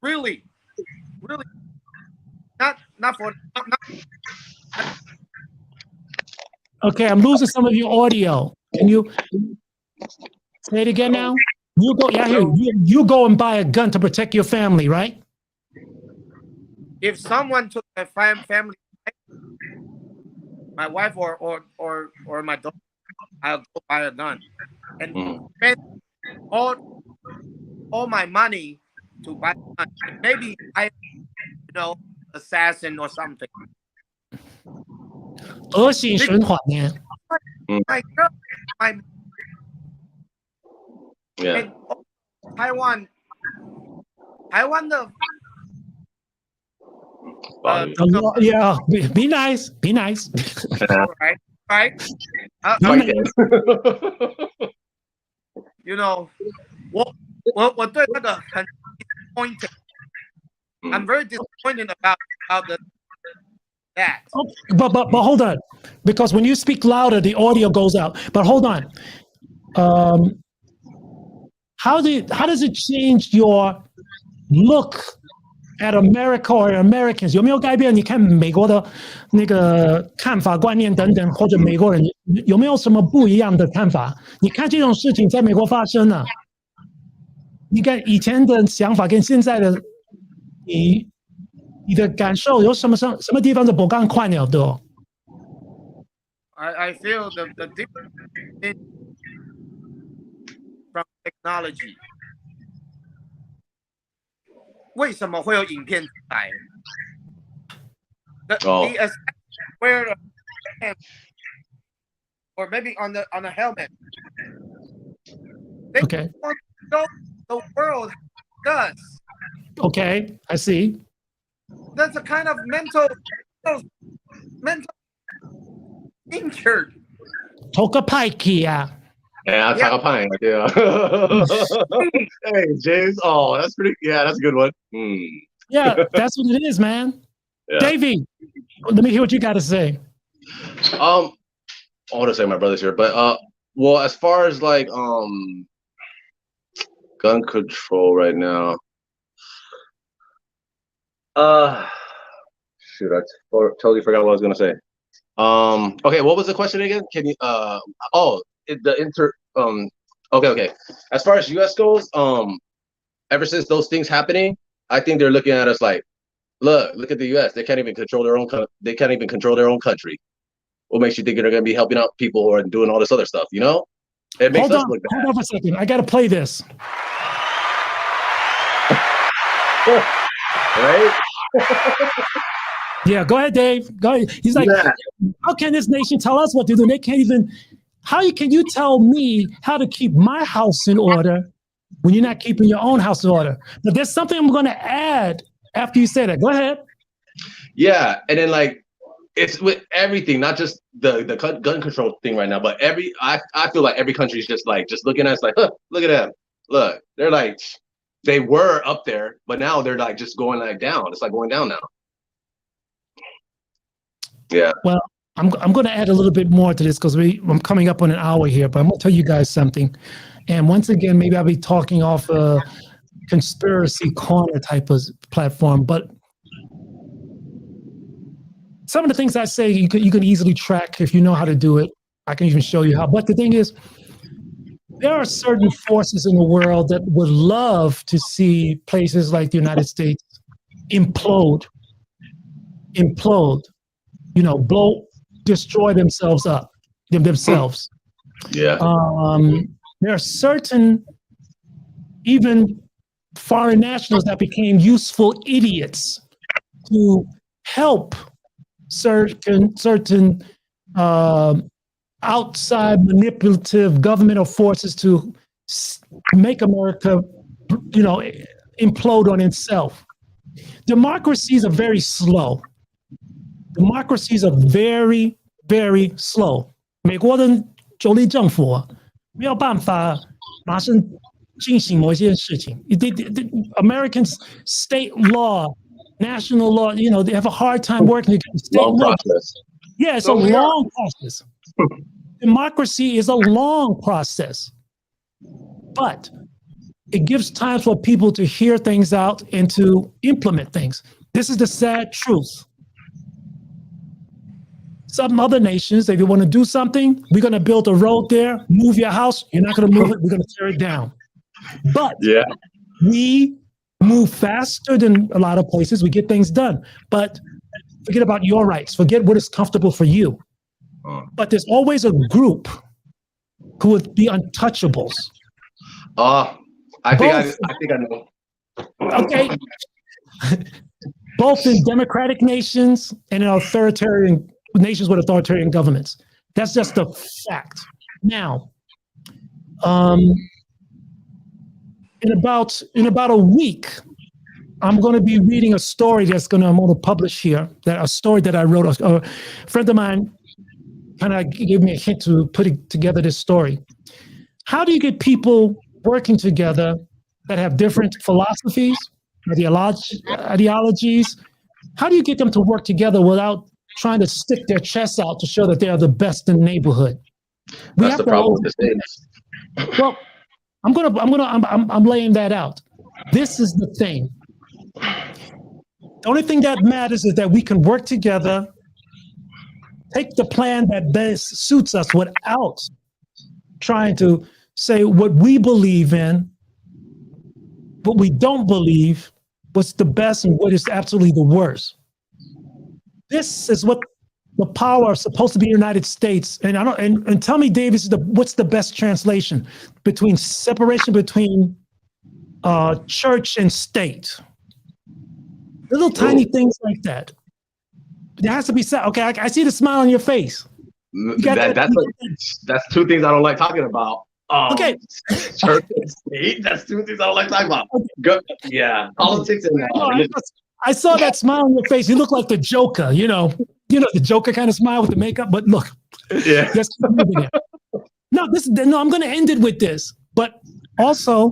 Really, not for. Okay, I'm losing some of your audio. Can you say it again now? You go. Yeah, here. You go and buy a gun to protect your family, right? If someone took my family, my wife or my daughter, I'll go buy a gun and spend all my money to buy a gun. Maybe assassin or something. 恶性循环呢？ My girl, Yeah. and Taiwan the Yeah, be nice. Be nice. right. Fight it. 我对那个很 disappointed. I'm very disappointed about that. But hold on, because when you speak louder, the audio goes out. But hold on, how does it change your look at America or Americans? 有没有改变？你看美国的那个看法、观念等等，或者美国人有没有什么不一样的看法？你看这种事情在美国发生了，你看以前的想法跟现在的你的感受有什么地方是不刚快了的？I feel the difference from technology. 为什么会有影片出来？The wear or maybe on the helmet. They Okay. want to show the world does. Okay, I see. That's a kind of mental injured. 投个派系啊！ Yeah, I'll talk a pint. Yeah. Hey, James. Oh, that's pretty. Yeah, that's a good one. Yeah, that's what it is, man. Yeah. Davey, let me hear what you got to say. I want to say my brother's here, but well, as far as like gun control right now, shoot, I totally forgot what I was gonna say. Okay, what was the question again? Can you okay. As far as US goes, ever since those things happening, I think they're looking at us like, look at the US. They can't even control their own country. What makes you think they're going to be helping out people who are doing all this other stuff? You know, it makes us look bad. Hold on for a second. I got to play this. Right? Yeah, go ahead, Dave. Go ahead. He's like, how can this nation tell us what to do? They can't even. How can you tell me how to keep my house in order when you're not keeping your own house in order? But there's something I'm going to add after you say that. Go ahead. Yeah, and then like it's with everything, not just the gun control thing right now, but I feel like every country is just looking at us like, huh, look at them. Look, they're like, they were up there, but now they're like just going like down. It's like going down now. Yeah. Well, I'm going to add a little bit more to this because I'm coming up on an hour here, but I'm going to tell you guys something. And once again, maybe I'll be talking off a conspiracy corner type of platform, but some of the things I say you can easily track if you know how to do it. I can even show you how. But the thing is, there are certain forces in the world that would love to see places like the United States implode, destroy themselves. Yeah. There are certain even foreign nationals that became useful idiots to help certain outside manipulative governmental forces to make America, implode on itself. Democracies are very slow. Democracies are very, very slow. 美国的州立政府没有办法马上进行某一件事情。Americans state law, national law, they have a hard time working together. State Long law, process. yeah, it's So a we are- long process. Democracy is a long process, but it gives time for people to hear things out and to implement things. This is the sad truth. Some other nations, if you want to do something, we're going to build a road there, move your house. You're not going to move it. We're going to tear it down. But Yeah. we move faster than a lot of places. We get things done. But forget about your rights. Forget what is comfortable for you. But there's always a group who would be untouchables. I think I know. Okay. Both in democratic nations and in authoritarian nations with authoritarian governments. That's just a fact. Now, in about a week, I'm going to be reading a story I'm going to publish here. A story that I wrote. A friend of mine kind of gave me a hint to putting together this story. How do you get people working together that have different philosophies, ideologies? How do you get them to work together without trying to stick their chests out to show that they are the best in the neighborhood? That's the problem with the states. Well, I'm laying that out. This is the thing. The only thing that matters is that we can work together, take the plan that best suits us without trying to say what we believe in, what we don't believe, what's the best and what is absolutely the worst. This is what the power is supposed to be in the United States. And and tell me, Davis, what's the best translation between separation between church and state? Little tiny things like that. There has to be okay. I see the smile on your face. That's two things I don't like talking about. Okay. Church and state. That's two things I don't like talking about. Good. Yeah, politics and religion. I saw that smile on your face. You look like the Joker. You know the Joker kind of smile with the makeup. But look, yeah. No, I'm going to end it with this. But also,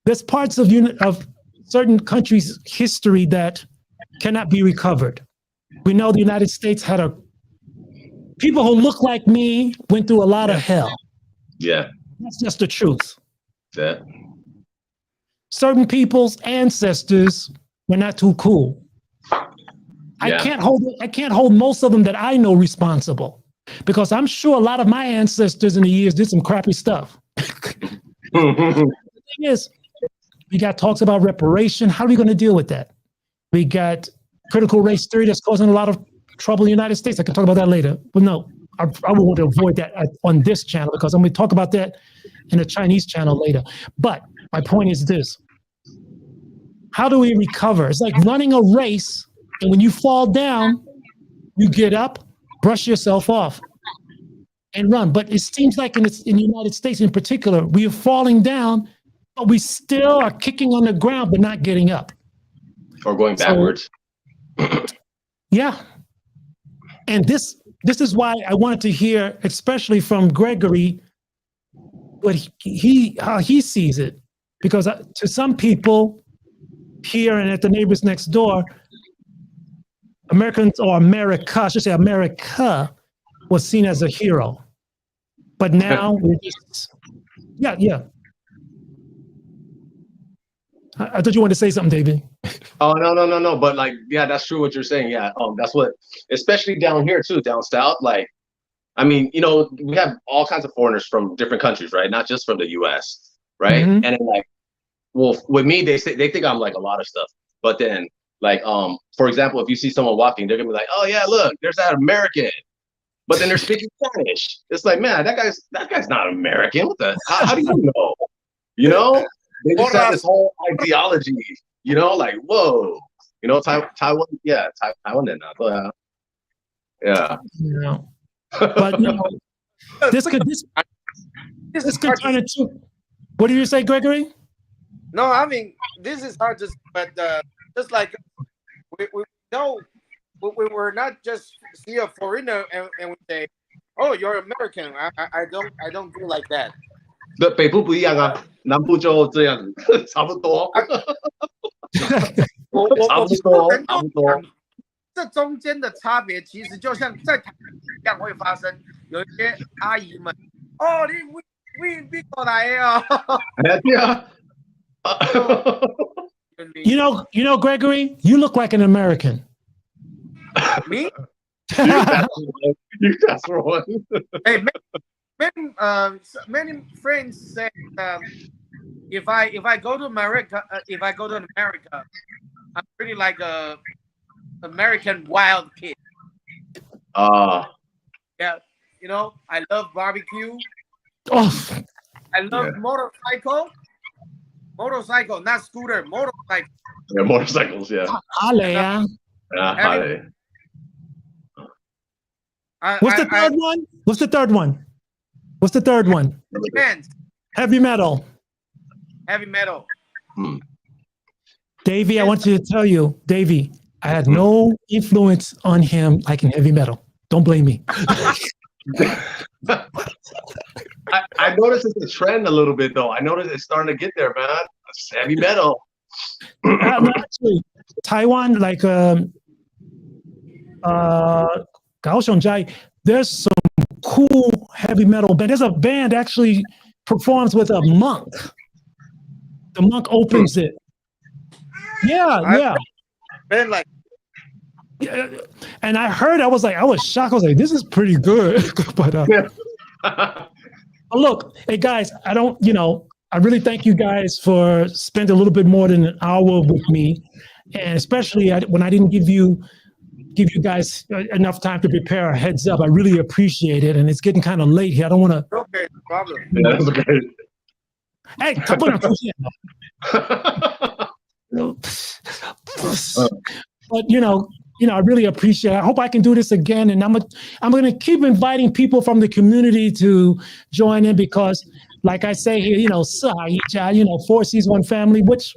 there's parts of certain countries' history that cannot be recovered. We know the United States had people who look like me went through a lot of hell. Yeah. That's just the truth. Yeah. Certain people's ancestors were not too cool. Yeah. I can't hold most of them that I know responsible, because I'm sure a lot of my ancestors in the years did some crappy stuff. The thing is, we got talks about reparation. How are we going to deal with that? We got critical race theory that's causing a lot of trouble in the United States. I can talk about that later. But no, I want to avoid that on this channel, because I'm going to talk about that in the Chinese channel later. But my point is this. How do we recover? It's like running a race, and when you fall down, you get up, brush yourself off, and run. But it seems like in the United States in particular, we are falling down, but we still are kicking on the ground but not getting up. Or going backwards. Yeah. And this is why I wanted to hear, especially from Gregory, what how he sees it. Because to some people here and at the neighbors next door, Americans, or America, I should say America, was seen as a hero. But now we're just, yeah. I thought you wanted to say something, David. Oh, no. But that's true what you're saying. Yeah. That's what, especially down here too, down south. Like, I mean, we have all kinds of foreigners from different countries, right? Not just from the US, right? Mm-hmm. And then with me, they think I'm like a lot of stuff. But then for example, if you see someone walking, they're gonna be like, oh yeah, look, there's that American. But then they're speaking Spanish. It's like, man, that guy's not American. What the? How do you know? They just have this whole ideology, like, whoa, Taiwan, yeah, Taiwan did not, yeah. But this could turn into. What do you say, Gregory? No, I mean, this is hard to, but just like we know, we're not just see a foreigner and we say, oh, you're American. I don't do like that. 对，北部不一样啊，南部就这样子，差不多。我差不不多，能够差不多。讲这中间的差别，其实就像在台湾一样会发生。有一些阿姨们，哦，你过来啊！对啊。You know, Gregory, you look like an American. Me? You that's one. Hey, many friends say if I go to America, I'm pretty like a American wild kid. Yeah, you know, I love barbecue. Oh, I love motorcycle, not scooter, motorcycle. Yeah, motorcycles. Yeah. Alea. Harley. What's the third one? What's the third one? What's the third one? Bands, Heavy metal. heavy metal. Davey, I want you to tell you, Davey, I had no influence on him like in heavy metal. Don't blame me. I noticed it's a trend a little bit though. I noticed it's starting to get there, man. It's heavy metal. Actually, Taiwan, like Kaohsiung Jai, there's some cool heavy metal band. There's a band actually performs with a monk. The monk opens it. Yeah. Been like, Yeah. And I heard, I was shocked. I was like, this is pretty good. But look, hey guys, I really thank you guys for spending a little bit more than an hour with me. And especially when I didn't give you guys enough time to prepare a heads up. I really appreciate it. And it's getting kind of late here. I don't want to. okay, no problem. Yeah, that's okay. Hey, but I really appreciate it. I hope I can do this again. And I'm going to keep inviting people from the community to join in because, like I say here, four seas, one family, which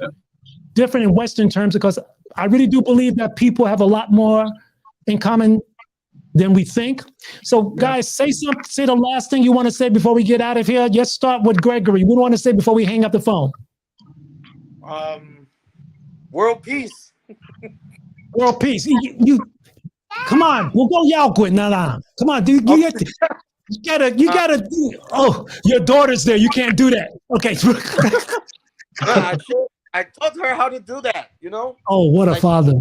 different in Western terms, because I really do believe that people have a lot more in common than we think. So, guys, say the last thing you want to say before we get out of here. Let's start with Gregory. What do you want to say before we hang up the phone? World peace. World peace. You come on. We'll go Yao nah. Come on, dude. You gotta do. Oh, your daughter's there. You can't do that. Okay. I taught her how to do that, Oh, what a father.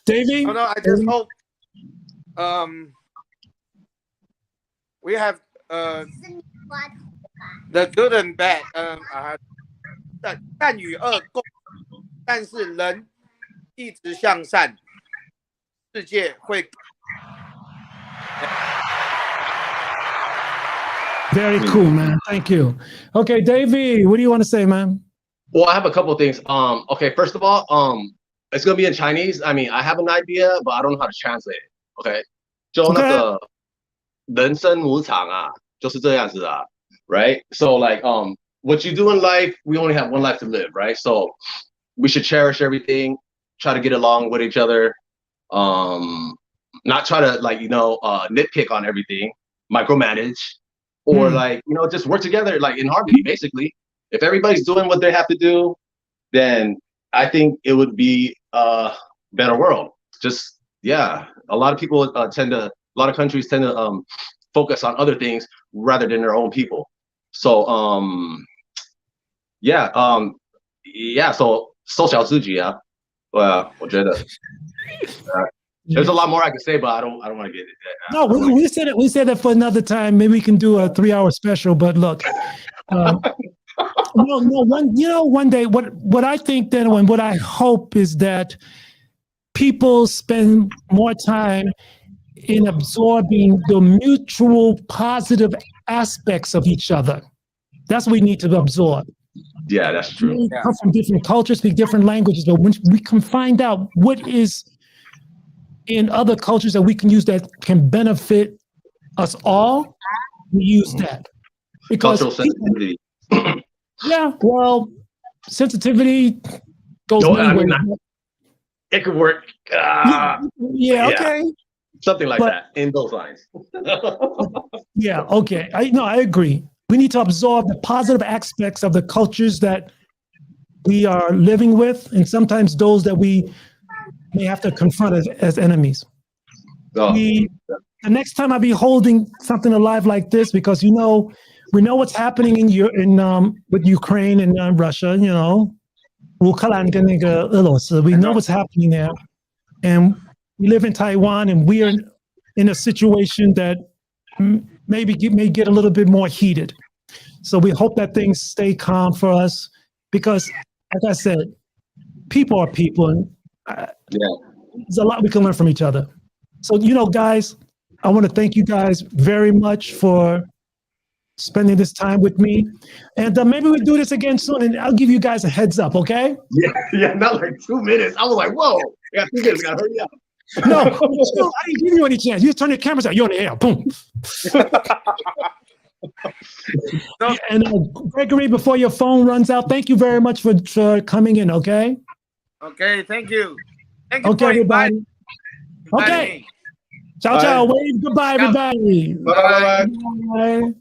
Davey? I just hope we have the good and bad. 善与恶共，但是人一直向善，世界会。Very cool, man. Thank you. Okay, Davey, what do you want to say, man? Well, I have a couple of things. Okay, first of all, it's gonna be in Chinese. I mean, I have an idea, but I don't know how to translate it. Okay, 就那个人生无常啊，就是这样子啊 right? So like, what you do in life, we only have one life to live, right? So we should cherish everything, try to get along with each other, not try to nitpick on everything, micromanage, or just work together like in harmony. Basically, if everybody's doing what they have to do, then I think it would be a better world. Just a lot of people a lot of countries tend to focus on other things rather than their own people. So so 收小自己啊，对啊，我觉得。There's a lot more I can say, but I don't want to get it. No, we said it. We said that for another time. Maybe we can do a 3-hour special. But look, one day, what I think then, and what I hope is that people spend more time in absorbing the mutual positive aspects of each other. That's what we need to absorb. Yeah, that's true. We come from different cultures, speak different languages, but when we can find out what is in other cultures that we can use that can benefit us all, we use that. Because cultural sensitivity. Sensitivity goes many ways. It could work. Okay. Something like But- that, in those lines. Yeah, okay. I agree. We need to absorb the positive aspects of the cultures that we are living with, and sometimes those that we may have to confront as enemies. Oh, The next time I'll be holding something alive like this, because we know what's happening with Ukraine and Russia. We know what's happening there, and we live in Taiwan, and we are in a situation that may get a little bit more heated. So we hope that things stay calm for us, because, like I said, people are people, and there's a lot we can learn from each other. So, guys, I want to thank you guys very much for spending this time with me. And maybe we do this again soon, and I'll give you guys a heads up, okay? Yeah, not like 2 minutes. I was like, whoa, yeah, 2 minutes, gotta hurry up. No, I didn't give you any chance. You just turn your cameras out. You're on the air. Boom. And Gregory, before your phone runs out, thank you very much for coming in, okay? Okay, thank you. Thank you Okay, for everybody. inviting Okay. me. Ciao, ciao. Wave goodbye, everybody. Bye-bye. Bye.